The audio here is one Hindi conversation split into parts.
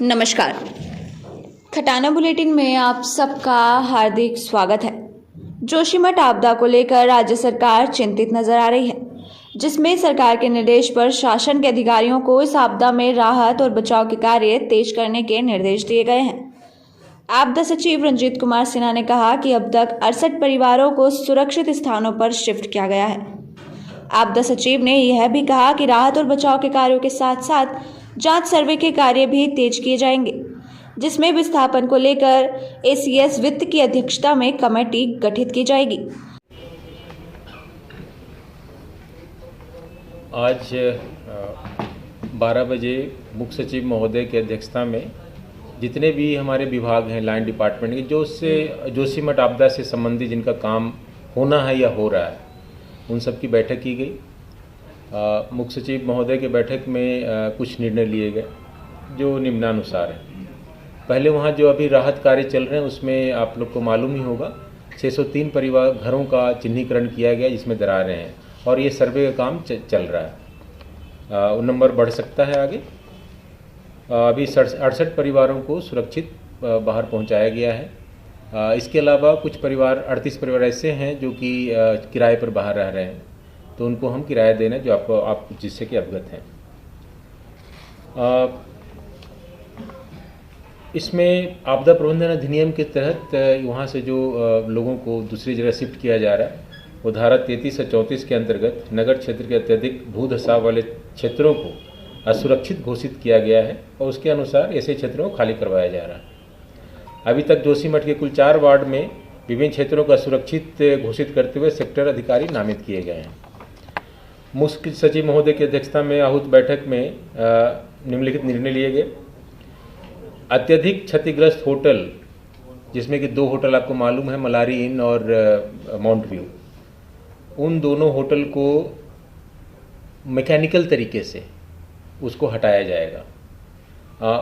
नमस्कार। खटाना बुलेटिन में आप सबका हार्दिक स्वागत है। जोशीमठ आपदा को लेकर राज्य सरकार चिंतित नजर आ रही है, जिसमें सरकार के निर्देश पर शासन के अधिकारियों को इस आपदा में राहत और बचाव के कार्य तेज करने के निर्देश दिए गए हैं। आपदा सचिव रंजीत कुमार सिन्हा ने कहा कि अब तक 68 परिवारों को सुरक्षित स्थानों पर शिफ्ट किया गया है। आपदा सचिव ने यह भी कहा कि राहत और बचाव के कार्यों के साथ साथ जांच सर्वे के कार्य भी तेज किए जाएंगे, जिसमें विस्थापन को लेकर एसीएस वित्त की अध्यक्षता में कमेटी गठित की जाएगी। आज 12 बजे मुख्य सचिव महोदय की अध्यक्षता में जितने भी हमारे विभाग हैं लाइन डिपार्टमेंट के जोशीमठ आपदा से संबंधित जिनका काम होना है या हो रहा है, उन सब की बैठक की गई। मुख्य सचिव महोदय के बैठक में कुछ निर्णय लिए गए जो निम्नानुसार है। पहले वहाँ जो अभी राहत कार्य चल रहे हैं उसमें आप लोग को मालूम ही होगा 603 परिवार घरों का चिन्हीकरण किया गया जिसमें दरारें हैं और ये सर्वे का काम चल रहा है। वो नंबर बढ़ सकता है आगे। अभी 68 परिवारों को सुरक्षित बाहर पहुँचाया गया है। इसके अलावा कुछ परिवार 38 परिवार ऐसे हैं जो कि किराए पर बाहर रह रहे हैं, तो उनको हम किराया देना जो आप जिससे कि अवगत हैं। इसमें आपदा प्रबंधन अधिनियम के तहत वहाँ से जो लोगों को दूसरी जगह शिफ्ट किया जा रहा है वो धारा 33 से 34 के अंतर्गत नगर क्षेत्र के अत्यधिक भू धसाव वाले क्षेत्रों को असुरक्षित घोषित किया गया है और उसके अनुसार ऐसे क्षेत्रों को खाली करवाया जा रहा है। अभी तक जोशीमठ के कुल 4 वार्ड में विभिन्न क्षेत्रों को असुरक्षित घोषित करते हुए सेक्टर अधिकारी नामित किए गए हैं। मुख्य सचिव महोदय की अध्यक्षता में आहूत बैठक में निम्नलिखित निर्णय लिए गए। अत्यधिक क्षतिग्रस्त होटल, जिसमें कि 2 होटल आपको मालूम है, मलारी इन और माउंट व्यू, उन दोनों होटल को मैकेनिकल तरीके से उसको हटाया जाएगा।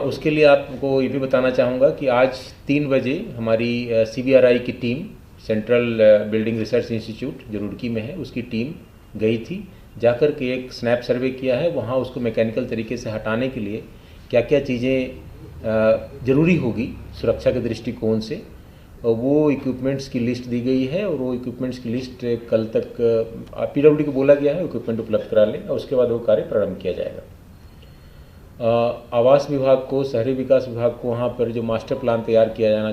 उसके लिए आपको ये भी बताना चाहूँगा कि आज 3 बजे हमारी CBRI की team, central building research institute जो रुड़की में है, उसकी टीम गई थी, जाकर के एक स्नैप सर्वे किया है। वहाँ उसको मैकेनिकल तरीके से हटाने के लिए क्या क्या चीज़ें ज़रूरी होगी सुरक्षा के दृष्टिकोण से, वो इक्विपमेंट्स की लिस्ट दी गई है और वो इक्विपमेंट्स की लिस्ट कल तक PWD को बोला गया है इक्विपमेंट उपलब्ध करा लें और उसके बाद वो कार्य प्रारंभ किया जाएगा। आवास विभाग को, शहरी विकास विभाग को वहाँ पर जो मास्टर प्लान तैयार किया जाना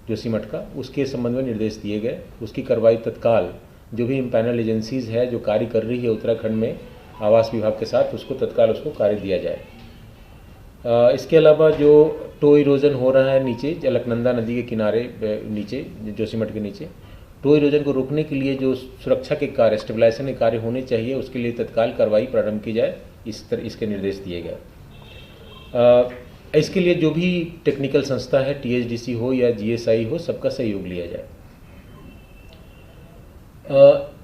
जोशीमठ का, उसके संबंध में निर्देश दिए गए। उसकी कार्रवाई तत्काल जो भी पैनल एजेंसीज़ है जो कार्य कर रही है उत्तराखंड में आवास विभाग के साथ, उसको तत्काल उसको कार्य दिया जाए। इसके अलावा जो टो इरोजन हो रहा है नीचे अलकनंदा नदी के किनारे नीचे जोशीमठ के नीचे, टो इरोजन को रोकने के लिए जो सुरक्षा के कार्य, स्टेबलाइजेशन के कार्य होने चाहिए, उसके लिए तत्काल कार्रवाई प्रारंभ की जाए, इसके निर्देश दिए गए। इसके लिए जो भी टेक्निकल संस्था है, THDC हो या GSI हो, सबका सहयोग लिया जाए।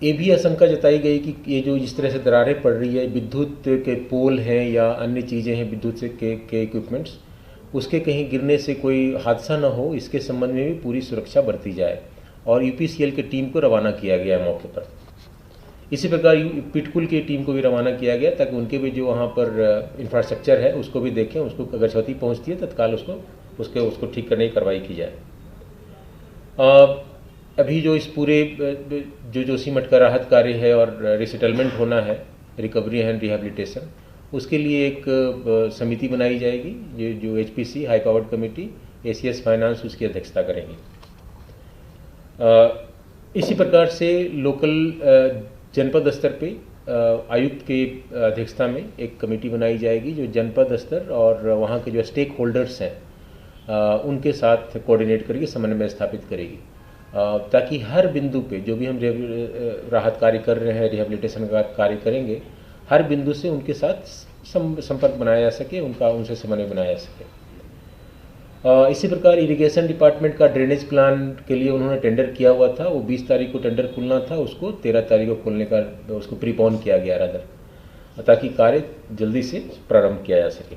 ये भी आशंका जताई गई कि ये जो इस तरह से दरारें पड़ रही है, विद्युत के पोल हैं या अन्य चीज़ें हैं विद्युत से के इक्विपमेंट्स, उसके कहीं गिरने से कोई हादसा न हो, इसके संबंध में भी पूरी सुरक्षा बरती जाए और UPCL की टीम को रवाना किया गया है मौके पर। इसी प्रकार पिटकुल की टीम को भी रवाना किया गया ताकि उनके भी जो वहाँ पर इंफ्रास्ट्रक्चर है उसको भी देखें, उसको अगर क्षति पहुँचती है तत्काल उसको ठीक करने की कार्रवाई की जाए। अभी जो इस पूरे जो जोशीमठ का राहत कार्य है और रिसेटलमेंट होना है, रिकवरी एंड रिहेबिलिटेशन, उसके लिए एक समिति बनाई जाएगी जो HPC high powered committee, ACS finance उसकी अध्यक्षता करेंगे। इसी प्रकार से लोकल जनपद स्तर पे आयुक्त के अध्यक्षता में एक कमेटी बनाई जाएगी जो जनपद स्तर और वहाँ के जो स्टेक होल्डर्स हैं उनके साथ कोऑर्डिनेट करके समन्वय स्थापित करेगी, ताकि हर बिंदु पे जो भी हम राहत कार्य कर रहे हैं, रिहेबिलिटेशन का कार्य करेंगे, हर बिंदु से उनके साथ संपर्क बनाया जा सके, उनसे समन्वय बनाया जा सके। इसी प्रकार इरिगेशन डिपार्टमेंट का ड्रेनेज प्लान के लिए उन्होंने टेंडर किया हुआ था, वो 20 तारीख को टेंडर खुलना था, उसको 13 तारीख को खोलने का उसको प्रीपोन किया गया रादर, ताकि कार्य जल्दी से प्रारंभ किया जा सके।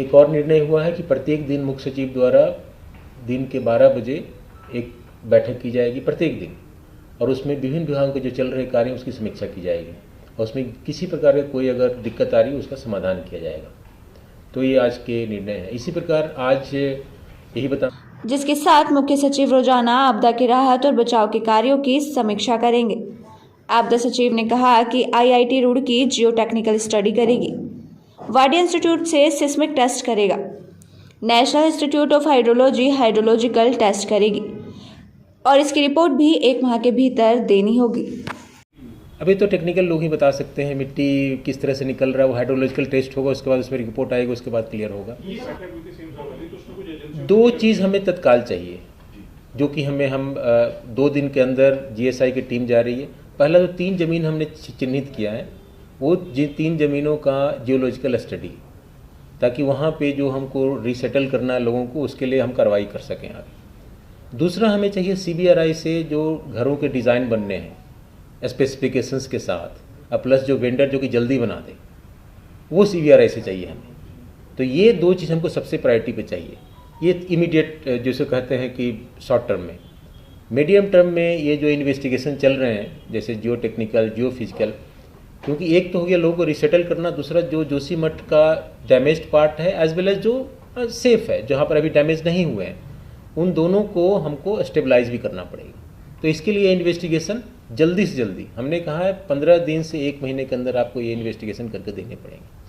एक और निर्णय हुआ है कि प्रत्येक दिन मुख्य सचिव द्वारा दिन के 12 बजे एक बैठक की जाएगी प्रत्येक दिन, और उसमें विभिन्न विभागों के जो चल रहे कार्य उसकी समीक्षा की जाएगी और उसमें किसी प्रकार का कोई अगर दिक्कत आ रही है उसका समाधान किया जाएगा। तो ये आज के निर्णय हैं। इसी प्रकार आज यही बता जिसके साथ मुख्य सचिव रोजाना आपदा की राहत और बचाव के कार्यों की समीक्षा करेंगे। आपदा सचिव ने कहा कि IIT Roorkee geo technical study करेगी, वाडिया इंस्टीट्यूट से सिस्मिक टेस्ट करेगा, national institute of hydrology hydrological test करेगी और इसकी रिपोर्ट भी 1 माह के भीतर देनी होगी। अभी तो टेक्निकल लोग ही बता सकते हैं मिट्टी किस तरह से निकल रहा है, वो हाइड्रोलॉजिकल टेस्ट होगा, उसके बाद उसमें रिपोर्ट आएगी, उसके बाद क्लियर होगा। 2 चीज़ हमें तत्काल चाहिए, जो कि हम 2 दिन के अंदर जीएसआई की टीम जा रही है। पहला तो 3 ज़मीन हमने चिन्हित किया है, वो 3 ज़मीनों का जियोलॉजिकल स्टडी, ताकि वहाँ पे जो हमको रीसेटल करना है लोगों को, उसके लिए हम कार्रवाई कर सकें आगे। दूसरा हमें चाहिए सीबीआरआई से जो घरों के डिज़ाइन बनने हैं स्पेसिफिकेशंस के साथ, प्लस जो वेंडर जो कि जल्दी बना दे, वो सीबीआरआई से चाहिए हमें। तो ये 2 चीज़ हमको सबसे प्रायोरिटी पे चाहिए। ये इमीडिएट जिसे कहते हैं कि शॉर्ट टर्म में। मीडियम टर्म में ये जो इन्वेस्टिगेशन चल रहे हैं, जैसे जियो टेक्निकल, जियो फिजिकल, क्योंकि एक तो हो गया लोगों को रिसेटल करना, दूसरा जो जोशीमठ का डैमेज्ड पार्ट है एज वेल एज जो सेफ है, जहाँ पर अभी डैमेज नहीं हुए हैं, उन दोनों को हमको स्टेबलाइज भी करना पड़ेगा। तो इसके लिए इन्वेस्टिगेशन जल्दी से जल्दी, हमने कहा है 15 दिन से 1 महीने के अंदर आपको ये इन्वेस्टिगेशन करके देने पड़ेंगे।